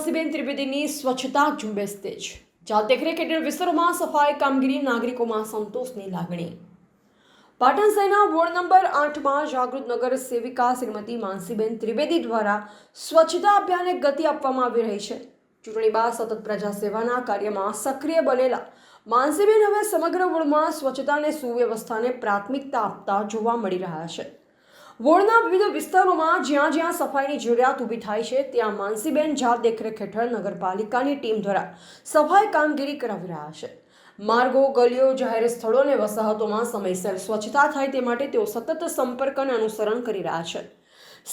માનસીબેન ત્રિવેદીની સ્વચ્છતા ઝુંબેશ તેજ. જાત દેખરેખ હેઠળ વિસ્તારોમાં સફાઈ કામગીરી, નાગરિકોમાં સંતોષની લાગણી. પાટણ શહેરના વોર્ડ નંબર 8માં જાગૃત નગર સેવિકા શ્રીમતી માનસીબેન ત્રિવેદી દ્વારા સ્વચ્છતા અભિયાનને ગતિ આપવામાં આવી રહી છે. ચૂંટણી બાદ સતત પ્રજા સેવાના કાર્યમાં સક્રિય બનેલા માનસીબેન હવે સમગ્ર વોર્ડમાં સ્વચ્છતા અને સુવ્યવસ્થાને પ્રાથમિકતા આપતા જોવા મળી રહ્યા છે. વોર્ડના વિવિધ વિસ્તારોમાં જ્યાં જ્યાં સફાઈની જરૂરિયાત ઊભી થાય છે ત્યાં માનસીબેન જાત દેખરેખ હેઠળ નગરપાલિકાની ટીમ દ્વારા સફાઈ કામગીરી કરાવી રહ્યા છે. માર્ગો, ગલીઓ, જાહેર સ્થળો અને વસાહતોમાં સમયસર સ્વચ્છતા થાય તે માટે તેઓ સતત સંપર્ક અને અનુસરણ કરી રહ્યા છે.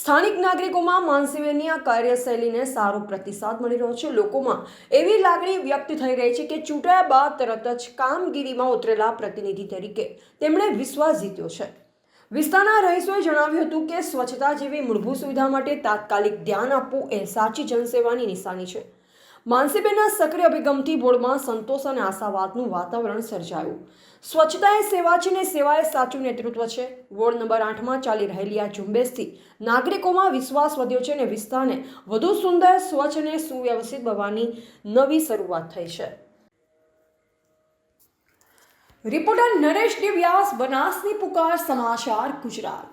સ્થાનિક નાગરિકોમાં માનસીબેનની આ કાર્યશૈલીને સારો પ્રતિસાદ મળી રહ્યો છે. લોકોમાં એવી લાગણી વ્યક્ત થઈ રહી છે કે ચૂંટાયા બાદ તરત જ કામગીરીમાં ઉતરેલા પ્રતિનિધિ તરીકે તેમણે વિશ્વાસ જીત્યો છે. વિસ્તારના રહીશોએ જણાવ્યું હતું કે સ્વચ્છતા જેવી મૂળભૂત સુવિધા માટે તાત્કાલિક ધ્યાન આપવું એ સાચી જનસેવાની નિશાની છે. માનસીબેનના સક્રિય અભિગમથી વોર્ડમાં સંતોષ અને આશાવાદનું વાતાવરણ સર્જાયું. સ્વચ્છતા એ સેવા છે ને સેવા એ સાચું નેતૃત્વ છે. વોર્ડ નંબર 8માં ચાલી રહેલી આ ઝુંબેશથી નાગરિકોમાં વિશ્વાસ વધ્યો છે અને વિસ્તારને વધુ સુંદર, સ્વચ્છ અને સુવ્યવસ્થિત બનવાની નવી શરૂઆત થઈ છે. રિપોર્ટર નરેશ ડી વ્યાસ, બનાસની પુકાર, સમાચાર ગુજરાત.